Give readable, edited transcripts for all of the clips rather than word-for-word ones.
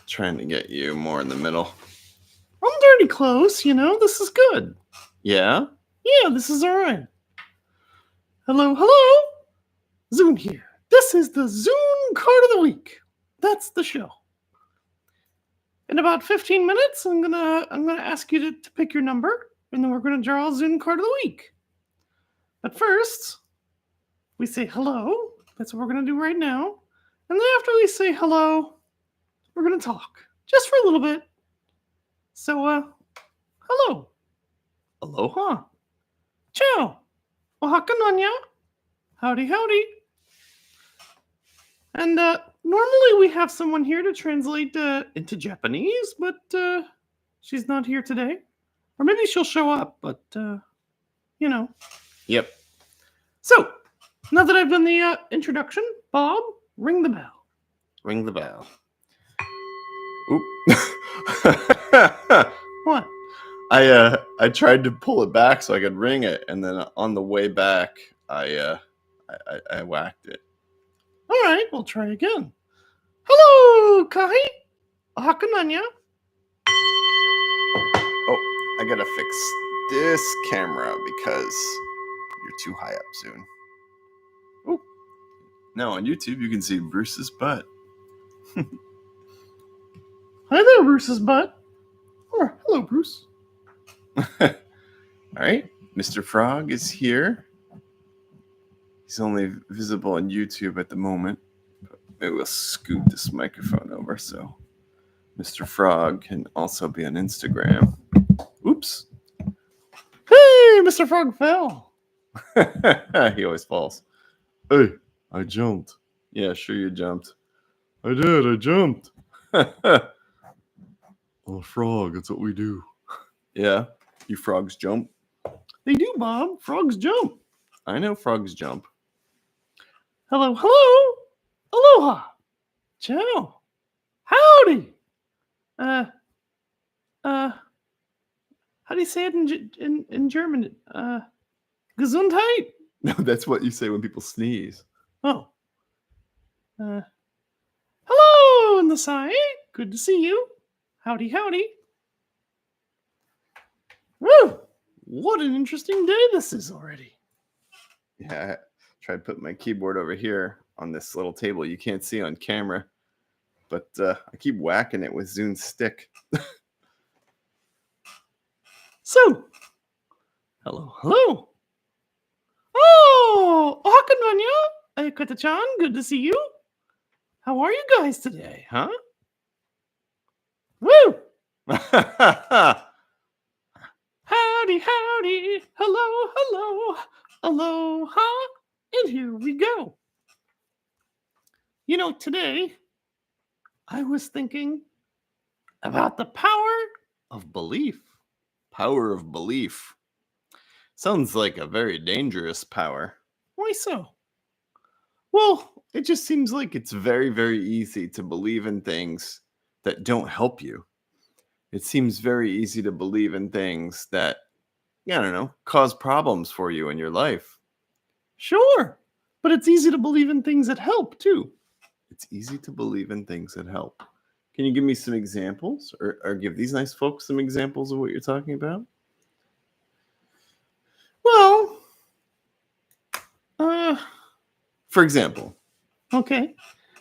Trying to get you more in the middle. I'm dirty close, this is good. Yeah? Yeah, this is all right. Hello, hello. Zoon here. This is the Zoon Card of the Week. That's the show. In about 15 minutes, I'm gonna ask you to pick your number, and then we're gonna draw a Zoon Card of the Week. But first, we say hello. That's what we're gonna do right now. And then after we say hello, we're gonna talk just for a little bit. So, hello. Aloha. Ciao. Ohaka nanya. Howdy, howdy. And normally we have someone here to translate into Japanese, but she's not here today. Or maybe she'll show up, but, Yep. So, now that I've done the introduction, Bob, ring the bell. Ring the bell. Oop. What? I tried to pull it back so I could ring it, and then on the way back, I whacked it. All right, we'll try again. Hello, Kahi. Hakananya. Oh, I gotta fix this camera because you're too high up soon. Oh, now on YouTube you can see Bruce's butt. Hi there, Bruce's butt. Oh, hello, Bruce. All right, Mr. Frog is here. He's only visible on YouTube at the moment. But maybe we'll scoot this microphone over so Mr. Frog can also be on Instagram. Oops. Hey, Mr. Frog fell. He always falls. Hey, I jumped. Yeah, sure you jumped. I did, I jumped. Oh, frog, that's what we do. Yeah, you frogs jump. They do, Bob. Frogs jump. I know frogs jump. Hello, hello. Aloha. Ciao. Howdy. How do you say it in German? Gesundheit? No, that's what you say when people sneeze. Oh. Hello in the side. Good to see you. Howdy, howdy. Woo! What an interesting day this is already. Yeah, I tried to put my keyboard over here on this little table you can't see on camera, but I keep whacking it with Zoon's stick. So, hello, hello. Oh, Hakananya, Ayakata-chan, good to see you. How are you guys today, huh? Woo! Howdy, howdy, hello, hello, aloha, and here we go. Today, I was thinking about the power of belief. Power of belief. Sounds like a very dangerous power. Why so? Well, it just seems like it's very, very easy to believe in things that don't help you. It seems very easy to believe in things that, cause problems for you in your life. Sure, but it's easy to believe in things that help, too. It's easy to believe in things that help. Can you give me some examples or give these nice folks some examples of what you're talking about? Well, for example, okay.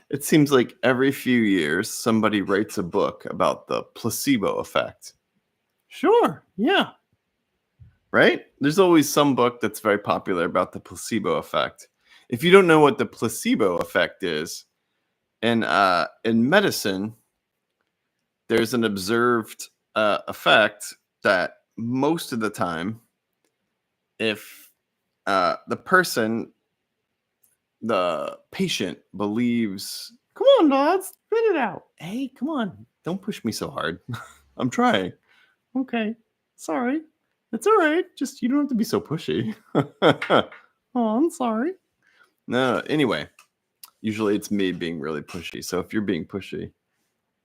It seems like every few years, somebody writes a book about the placebo effect. Sure, yeah. Right? There's always some book that's very popular about the placebo effect. If you don't know what the placebo effect is, in medicine, there's an observed effect that most of the time, if the patient believes, come on, Dad, spit it out. Hey, come on. Don't push me so hard. I'm trying. Okay. Sorry. It's all right. Just, you don't have to be so pushy. Oh, I'm sorry. No, anyway. Usually it's me being really pushy. So if you're being pushy,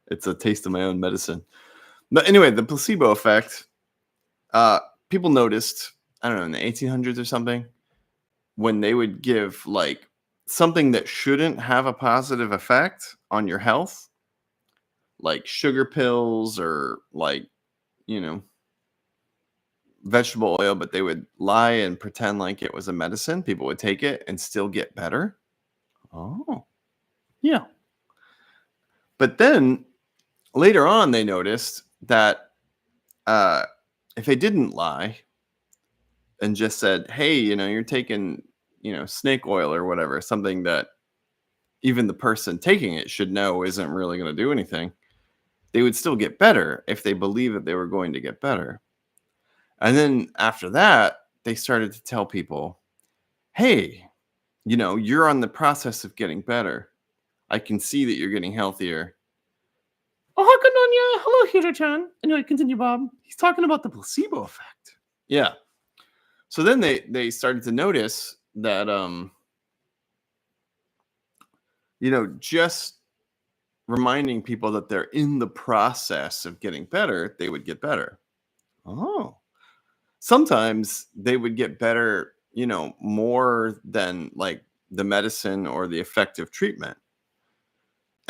it's a taste of my own medicine. But anyway, the placebo effect, people noticed, I don't know, in the 1800s or something, when they would give like something that shouldn't have a positive effect on your health, like sugar pills or like, you know, vegetable oil, but they would lie and pretend like it was a medicine. People would take it and still get better. Oh, yeah. But then later on, they noticed that uh, if they didn't lie and just said, "Hey, you're taking, snake oil or whatever," something that even the person taking it should know isn't really going to do anything, they would still get better if they believed that they were going to get better. And then after that, they started to tell people, "Hey, you're on the process of getting better. I can see that you're getting healthier." Oh, hi, good on ya. Hello, Hiro-chan. Anyway, continue, Bob. He's talking about the placebo effect. Yeah. So then they started to notice that just reminding people that they're in the process of getting better, they would get better. Oh. Sometimes they would get better, more than like the medicine or the effective treatment.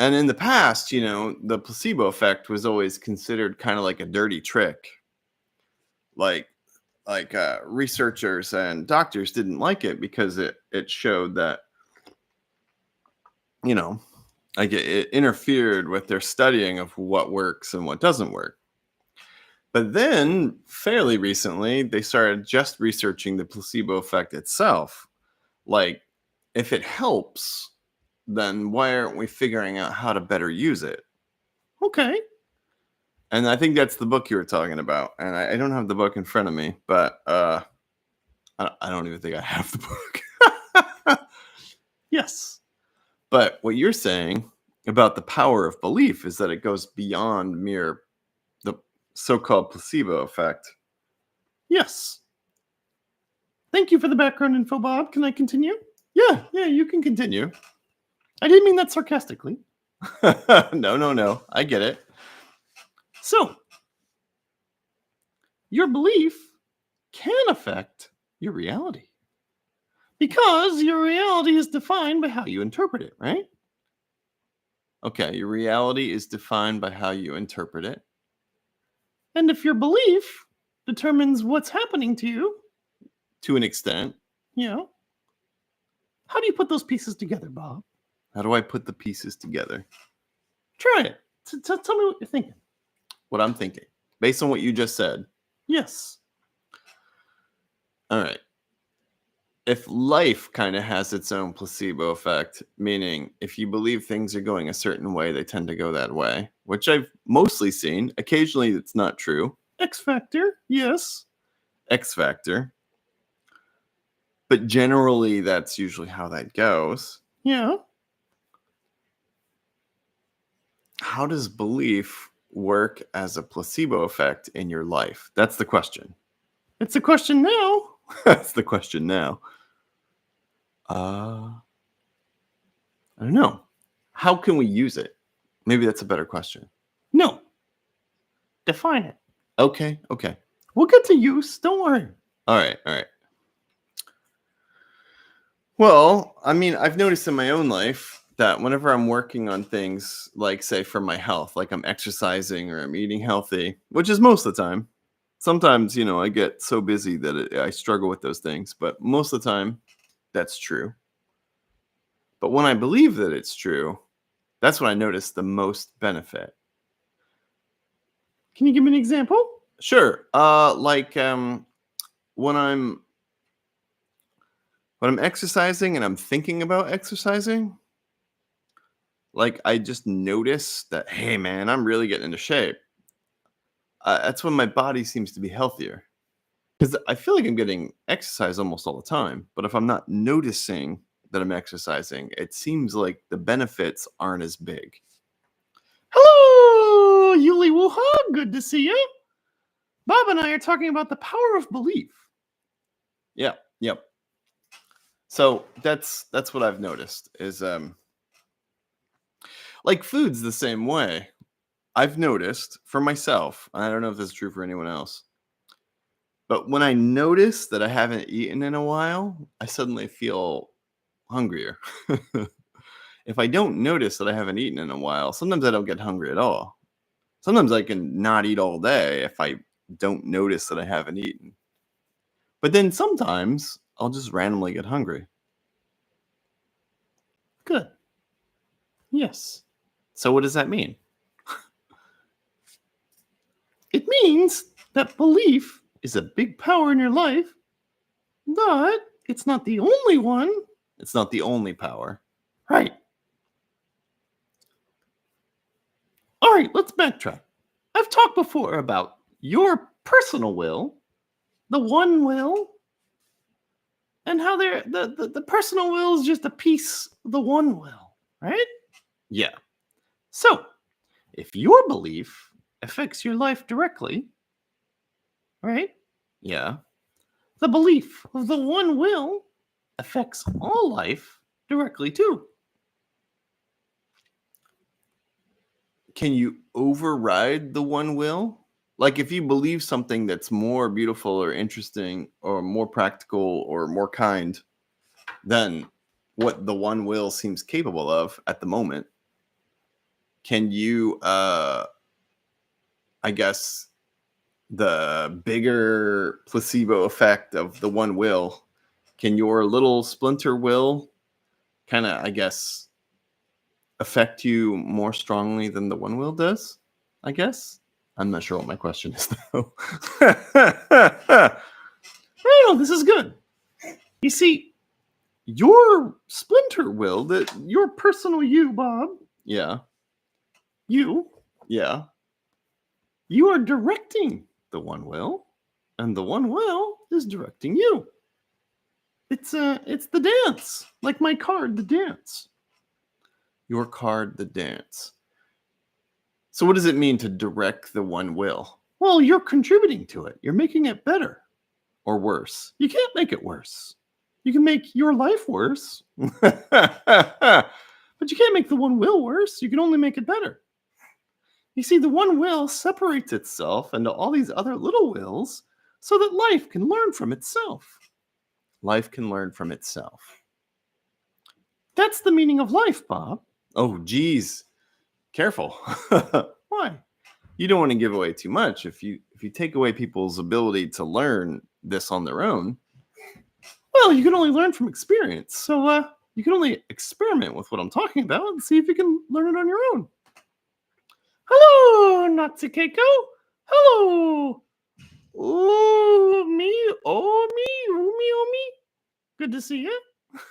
And in the past, the placebo effect was always considered kind of like a dirty trick. Like researchers and doctors didn't like it because it showed that, you know, like it interfered with their studying of what works and what doesn't work. But then, fairly recently, they started just researching the placebo effect itself. Like, if it helps, then why aren't we figuring out how to better use it? Okay. And I think that's the book you were talking about. And I don't have the book in front of me, but I don't even think I have the book. Yes. But what you're saying about the power of belief is that it goes beyond mere the so-called placebo effect. Yes. Thank you for the background info, Bob. Can I continue? Yeah, you can continue. I didn't mean that sarcastically. No. I get it. So, your belief can affect your reality. Because your reality is defined by how you interpret it, right? Okay, your reality is defined by how you interpret it. And if your belief determines what's happening to you, to an extent, how do you put those pieces together, Bob? How do I put the pieces together? Try it. Tell me what you're thinking. What I'm thinking, based on what you just said. Yes. All right. If life kind of has its own placebo effect, meaning if you believe things are going a certain way, they tend to go that way, which I've mostly seen. Occasionally, it's not true. X factor, yes. X factor. But generally, that's usually how that goes. Yeah. How does belief work as a placebo effect in your life? That's the question. It's a question now. That's the question now. I don't know. How can we use it? Maybe that's a better question. No. Define it. Okay. We'll get to use. Don't worry. All right. Well, I mean, I've noticed in my own life that whenever I'm working on things, like say for my health, like I'm exercising or I'm eating healthy, which is most of the time. Sometimes, I get so busy that I struggle with those things, but most of the time, that's true. But when I believe that it's true, that's when I notice the most benefit. Can you give me an example? Sure. When I'm exercising and I'm thinking about exercising, like I just notice that, hey man, I'm really getting into shape. That's when my body seems to be healthier. Because I feel like I'm getting exercise almost all the time. But if I'm not noticing that I'm exercising, it seems like the benefits aren't as big. Hello, Yuli Wuha. Good to see you. Bob and I are talking about the power of belief. Yep. So that's what I've noticed is like food's the same way. I've noticed for myself, I don't know if this is true for anyone else, but when I notice that I haven't eaten in a while, I suddenly feel hungrier. If I don't notice that I haven't eaten in a while, sometimes I don't get hungry at all. Sometimes I can not eat all day if I don't notice that I haven't eaten. But then sometimes I'll just randomly get hungry. Good. Yes. So what does that mean? It means that belief is a big power in your life, but it's not the only one. It's not the only power. Right. All right, let's backtrack. I've talked before about your personal will, the one will, and how the personal will is just a piece of the one will, right? Yeah. So, if your belief affects your life directly, right? Yeah. The belief of the one will affects all life directly too. Can you override the one will? Like if you believe something that's more beautiful or interesting or more practical or more kind than what the one will seems capable of at the moment, can you I guess the bigger placebo effect of the one will, can your little splinter will kind of, I guess, affect you more strongly than the one will does? I guess. I'm not sure what my question is, though. Oh, this is good. You see, your splinter will, that your personal you, Bob. Yeah. You. Yeah. You are directing the one will, and the one will is directing you. It's the dance, like my card, the dance. Your card, the dance. So what does it mean to direct the one will? Well, you're contributing to it. You're making it better or worse. You can't make it worse. You can make your life worse, but you can't make the one will worse. You can only make it better. You see, the one will separates itself into all these other little wills so that life can learn from itself. Life can learn from itself. That's the meaning of life, Bob. Oh, geez. Careful. Why? You don't want to give away too much. If you take away people's ability to learn this on their own, well, you can only learn from experience. So you can only experiment with what I'm talking about and see if you can learn it on your own. Hello, Natsu Keiko. Hello. Oh, me. Oh, me. Good to see you.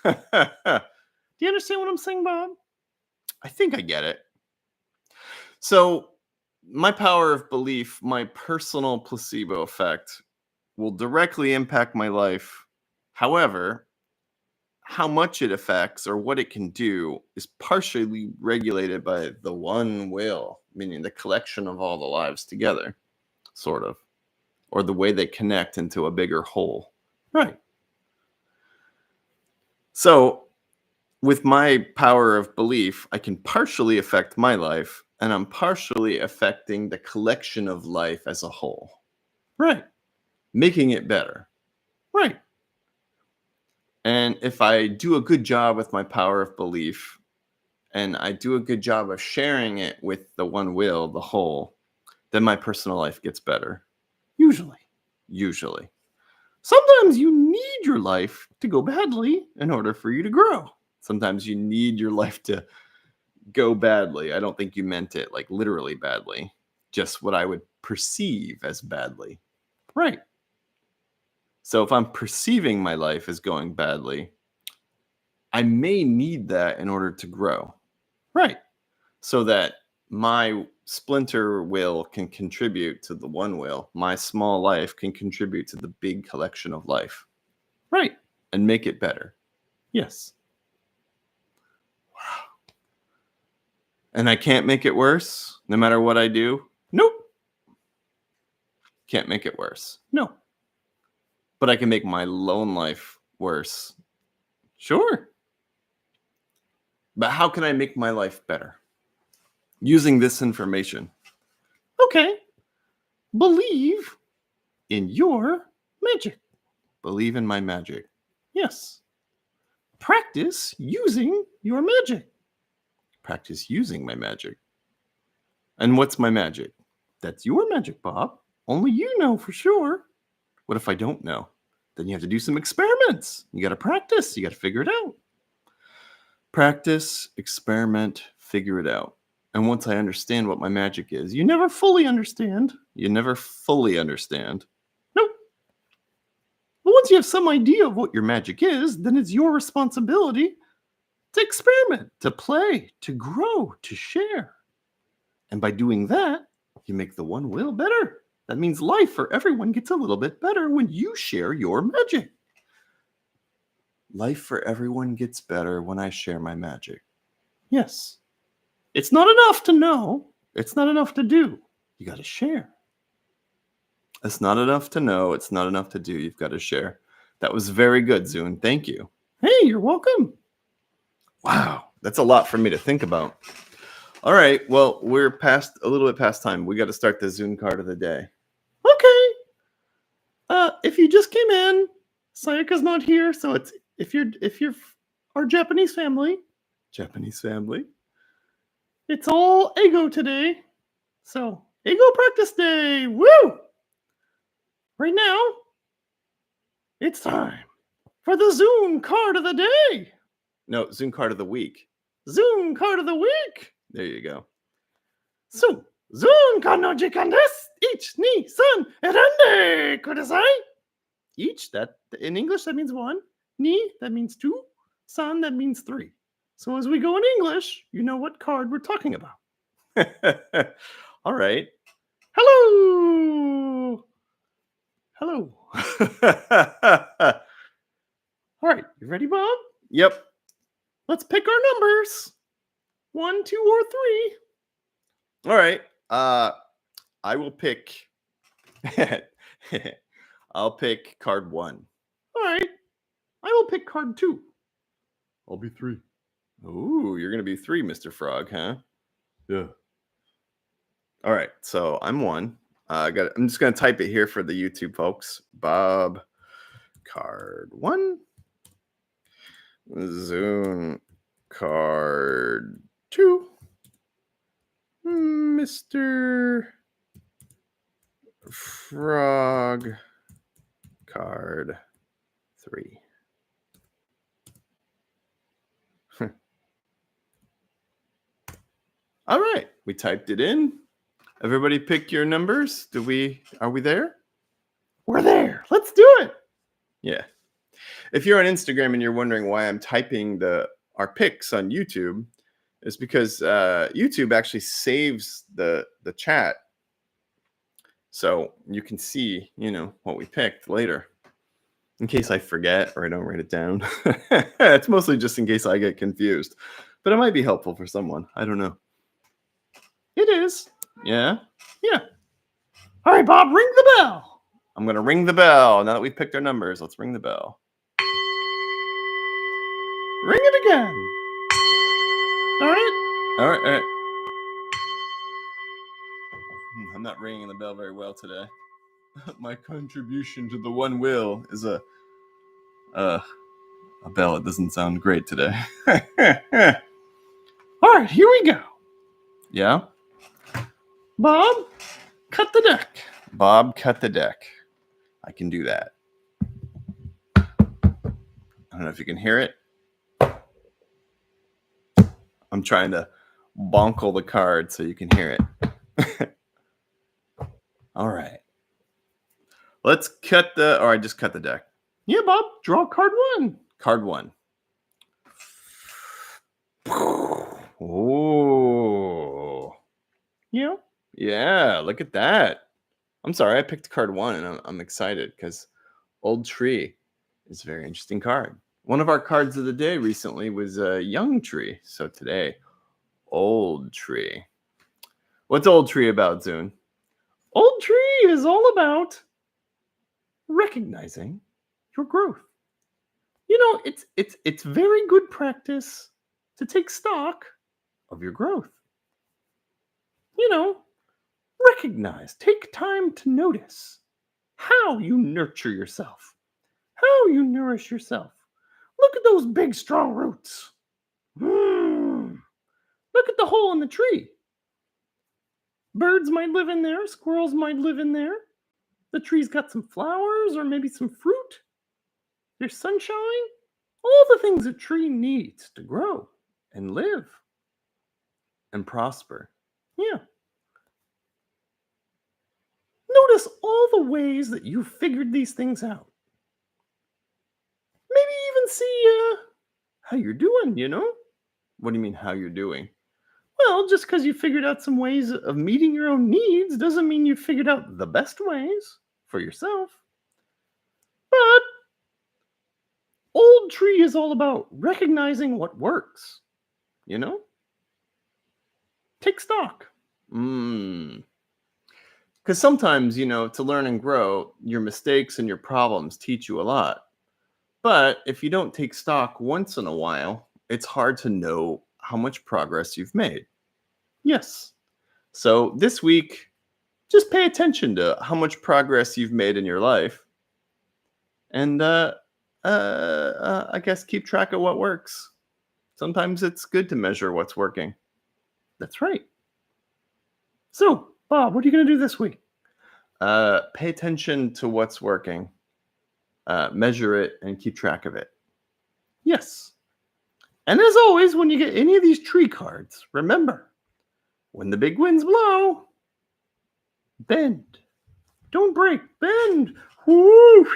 Do you understand what I'm saying, Bob? I think I get it. So, my power of belief, my personal placebo effect, will directly impact my life. However, how much it affects or what it can do is partially regulated by the one will, meaning the collection of all the lives together, sort of, or the way they connect into a bigger whole. Right. So, with my power of belief, I can partially affect my life, and I'm partially affecting the collection of life as a whole. Right. Making it better. Right. And if I do a good job with my power of belief, and I do a good job of sharing it with the one will, the whole, then my personal life gets better. Usually. Sometimes you need your life to go badly in order for you to grow. Sometimes you need your life to go badly. I don't think you meant it like literally badly, just what I would perceive as badly. Right. So if I'm perceiving my life as going badly, I may need that in order to grow. Right. So that my splinter will can contribute to the one will. My small life can contribute to the big collection of life. Right. And make it better. Yes. Wow. And I can't make it worse no matter what I do? Nope. Can't make it worse. No. But I can make my lone life worse. Sure. But how can I make my life better? Using this information. Okay. Believe in your magic. Believe in my magic. Yes. Practice using your magic. Practice using my magic. And what's my magic? That's your magic, Bob. Only you know for sure. What if I don't know? Then you have to do some experiments. You got to practice. You got to figure it out. Practice, experiment, figure it out. And once I understand what my magic is, you never fully understand. You never fully understand. Nope. But once you have some idea of what your magic is, then it's your responsibility to experiment, to play, to grow, to share. And by doing that, you make the one will better. That means life for everyone gets a little bit better when you share your magic. Life for everyone gets better when I share my magic. Yes. It's not enough to know. It's not enough to do. You got to share. It's not enough to know. It's not enough to do. You've got to share. That was very good, Zoon. Thank you. Hey, you're welcome. Wow. That's a lot for me to think about. All right. Well, we're a little bit past time. We got to start the Zoon card of the day. Okay. If you just came in, Sayaka's not here, so it's if you're our Japanese family, it's all ego today. So ego practice day. Woo! Right now, it's time for the Zoon card of the day. No, Zoon card of the week. Zoon card of the week. There you go. So, Zoon card no jikan desu. 1, 2, 3, erande kudasai. Each, that in English, that means 1. Ni, that means 2. San, that means 3. So as we go in English, you know what card we're talking about. All right. Hello. Hello. All right. You ready, Bob? Yep. Let's pick our numbers. 1, 2, or 3. All right. I will pick. I'll pick card 1. All right. I will pick card 2. I'll be 3. Ooh, you're going to be 3, Mr. Frog, huh? Yeah. All right. So I'm 1. I'm just going to type it here for the YouTube folks. Bob, card 1. Zoon, card 2. Mr. Frog, card 3. All right, we typed it in. Everybody pick your numbers. Are we there? We're there. Let's do it. Yeah. If you're on Instagram and you're wondering why I'm typing our picks on YouTube, it's because YouTube actually saves the chat. So you can see, what we picked later. In case I forget or I don't write it down. It's mostly just in case I get confused. But it might be helpful for someone. I don't know. It is. Yeah? Yeah. All right, Bob, ring the bell. I'm going to ring the bell. Now that we've picked our numbers, let's ring the bell. Ring it again. All right. I'm not ringing the bell very well today. My contribution to the one will is a bell. It doesn't sound great today. All right, here we go. Yeah? Bob, cut the deck. Bob, cut the deck. I can do that. I don't know if you can hear it. I'm trying to bonkle the card so you can hear it. All right. Let's cut I just cut the deck. Yeah, Bob, draw card 1. Card 1. Oh. Yeah. Yeah, look at that. I'm sorry, I picked card 1 and I'm excited because Old Tree is a very interesting card. One of our cards of the day recently was a Young Tree. So today, Old Tree. What's Old Tree about, Zoon? Old Tree is all about recognizing your growth. It's very good practice to take stock of your growth. Recognize, take time to notice how you nurture yourself, how you nourish yourself. Look at those big, strong roots. Look at the hole in the tree. Birds might live in there, squirrels might live in there. The tree's got some flowers or maybe some fruit. There's sunshine. All the things a tree needs to grow and live and prosper. Yeah. Notice all the ways that you figured these things out. Maybe even see how you're doing. What do you mean, how you're doing? Well, just because you figured out some ways of meeting your own needs doesn't mean you figured out the best ways for yourself. But Old Tree is all about recognizing what works. Take stock. Because sometimes, to learn and grow, your mistakes and your problems teach you a lot. But if you don't take stock once in a while, it's hard to know how much progress you've made. Yes. So this week, just pay attention to how much progress you've made in your life. And I guess keep track of what works. Sometimes it's good to measure what's working. That's right. So, Bob, what are you going to do this week? Pay attention to what's working. Measure it and keep track of it. Yes. And as always, when you get any of these tree cards, remember, when the big winds blow, bend. Don't break. Bend. Woo!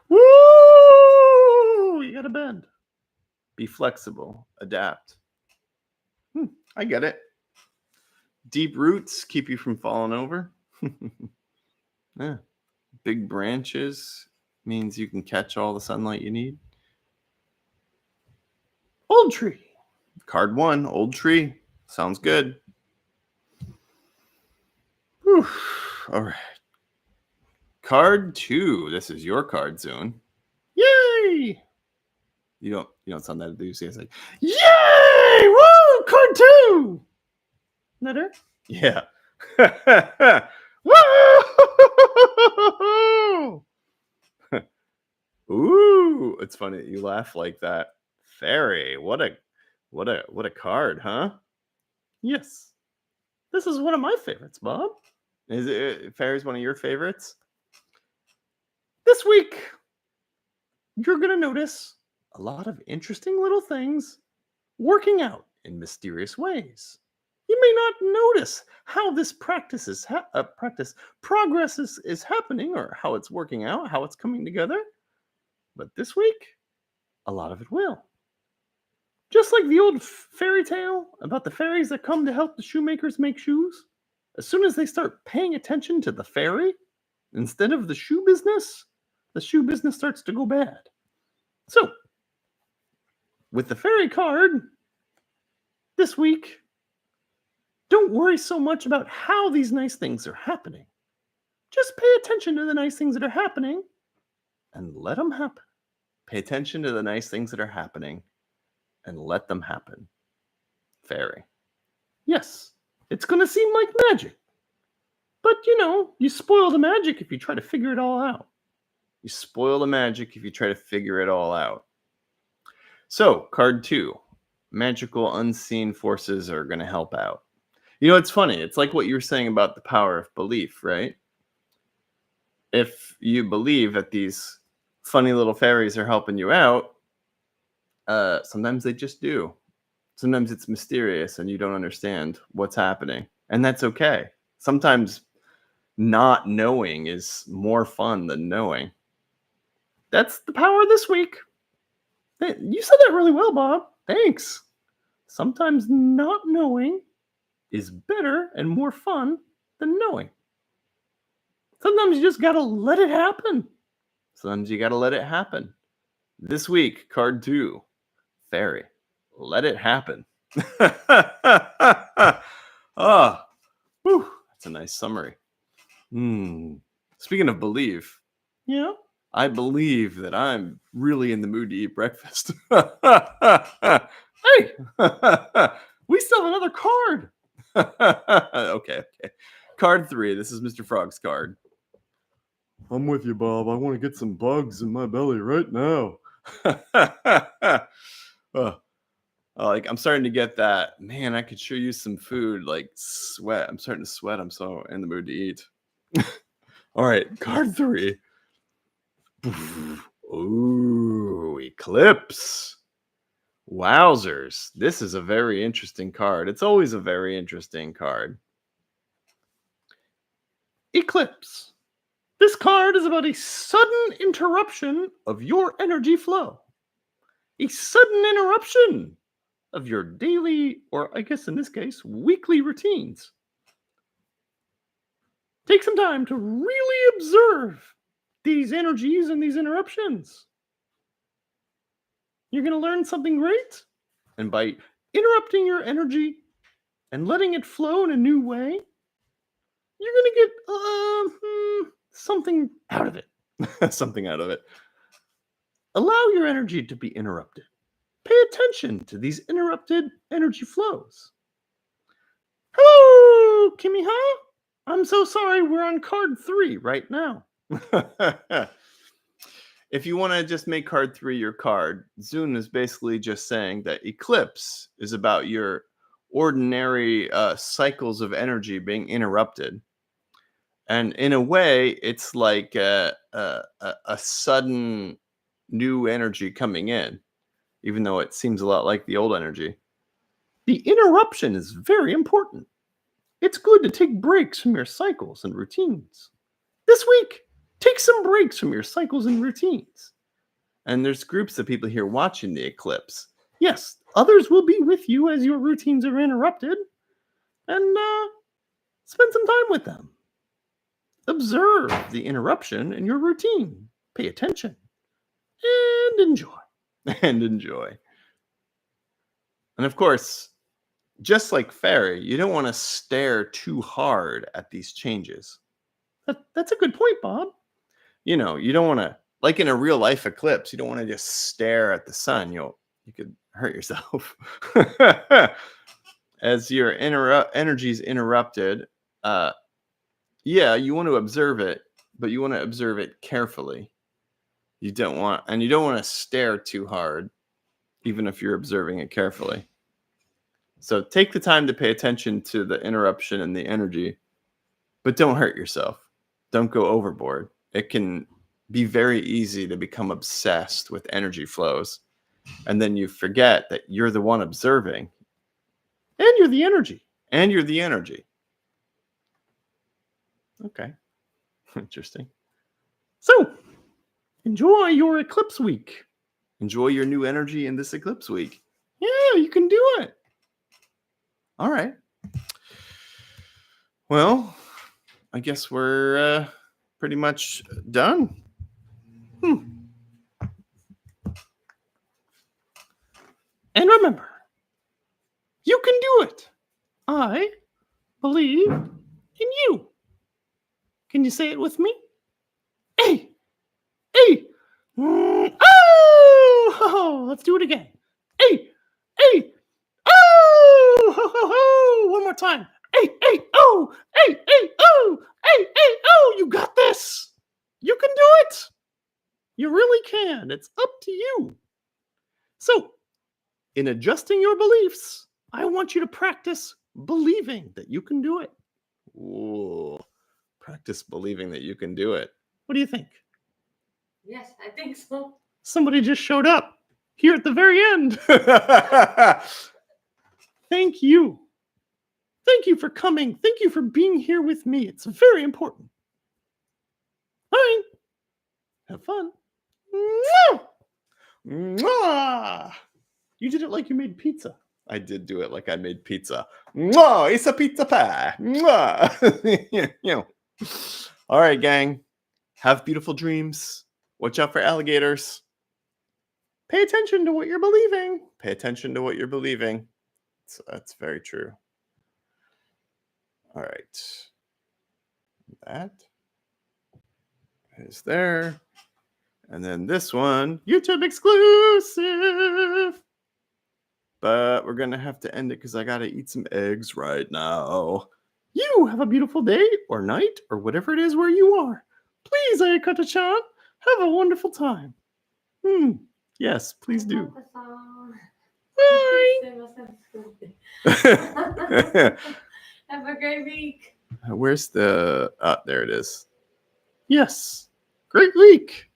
Woo! You gotta bend. Be flexible. Adapt. I get it. Deep roots keep you from falling over. Yeah. Big branches means you can catch all the sunlight you need. Old Tree. Card 1, Old Tree. Sounds good. Whew. All right. Card 2. This is your card, Zoon. Yay! You don't sound that enthusiastic. Yay! Woo! Card 2! Isn't that her? Yeah. Woo! Ooh, it's funny that you laugh like that. Fairy, what a card, huh? Yes. This is one of my favorites, Bob. Is it Fairy's one of your favorites? This week, you're going to notice a lot of interesting little things working out in mysterious ways. You may not notice how this progress is happening, or how it's working out, how it's coming together. But this week, a lot of it will. Just like the old fairy tale about the fairies that come to help the shoemakers make shoes. As soon as they start paying attention to the fairy, instead of the shoe business starts to go bad. So, with the fairy card, this week, don't worry so much about how these nice things are happening. Just pay attention to the nice things that are happening and let them happen. Pay attention to the nice things that are happening and let them happen. Fairy. Yes, it's going to seem like magic. But, you spoil the magic if you try to figure it all out. You spoil the magic if you try to figure it all out. So, card 2. Magical unseen forces are going to help out. It's funny. It's like what you were saying about the power of belief, right? If you believe that these funny little fairies are helping you out, sometimes they just do. Sometimes it's mysterious and you don't understand what's happening. And that's okay. Sometimes not knowing is more fun than knowing. That's the power this week. You said that really well, Bob. Thanks. Sometimes not knowing is better and more fun than knowing. Sometimes you just got to let it happen. Sometimes you got to let it happen. This week, card 2, Fairy. Let it happen. Ah, whew, that's a nice summary. Speaking of belief, yeah, I believe that I'm really in the mood to eat breakfast. Hey, we still have another card. Okay. Card 3. This is Mr. Frog's card. I'm with you, Bob. I want to get some bugs in my belly right now. Like I'm starting to get that. Man, I could sure use some food. Like sweat. I'm starting to sweat. I'm so in the mood to eat. All right, card 3. Ooh, eclipse. Wowzers. This is a very interesting card. It's always a very interesting card. Eclipse. This card is about a sudden interruption of your energy flow. A sudden interruption of your daily, or I guess in this case, weekly routines. Take some time to really observe these energies and these interruptions. You're going to learn something great. And by interrupting your energy and letting it flow in a new way, you're going to get something out of it. Something out of it. Allow your energy to be interrupted. Pay attention to these interrupted energy flows. Hello, Kimmy, huh? I'm so sorry, we're on card 3 right now. If you want to just make card 3 your card, Zoon is basically just saying that eclipse is about your ordinary cycles of energy being interrupted. And in a way, it's like a sudden new energy coming in, even though it seems a lot like the old energy. The interruption is very important. It's good to take breaks from your cycles and routines. This week, take some breaks from your cycles and routines. And there's groups of people here watching the eclipse. Yes, others will be with you as your routines are interrupted. And spend some time with them. Observe the interruption in your routine. Pay attention. And enjoy. And enjoy. And of course, just like fairy, you don't want to stare too hard at these changes. That's a good point, Bob. You know, you don't want to, like in a real life eclipse, you don't want to just stare at the sun. You could hurt yourself. As your energy is interrupted, yeah, you want to observe it, but you want to observe it carefully. You don't want to stare too hard, even if you're observing it carefully. So take the time to pay attention to the interruption and the energy, but don't hurt yourself. Don't go overboard. It can be very easy to become obsessed with energy flows. And then you forget that you're the one observing. And you're the energy. And you're the energy. Okay. Interesting. So, enjoy your eclipse week. Enjoy your new energy in this eclipse week. Yeah, you can do it. All right. Well, I guess we're pretty much done. And remember, you can do it. I believe in you. Can you say it with me? Hey, hey, oh, let's do it again. Hey, hey, oh, ho, ho, ho. One more time. Hey, hey, oh, hey, hey, oh, hey, hey, oh, you got this. You can do it. You really can. It's up to you. So, in adjusting your beliefs, I want you to practice believing that you can do it. Ooh, practice believing that you can do it. What do you think? Yes, I think so. Somebody just showed up here at the very end. Thank you. Thank you for coming. Thank you for being here with me. It's very important. All right. Have fun. Mwah! Mwah! You did it like you made pizza. I did do it like I made pizza. Mwah! It's a pizza pie. Mwah! All right, gang. Have beautiful dreams. Watch out for alligators. Pay attention to what you're believing. Pay attention to what you're believing. So that's very true. All right. That is there. And then this one, YouTube exclusive. But we're going to have to end it because I got to eat some eggs right now. You have a beautiful day or night or whatever it is where you are. Please, Ayakata-chan, have a wonderful time. Yes, please do. I love the song. Bye. sounds good. Have a great week. Where's the... there it is. Yes. Great week.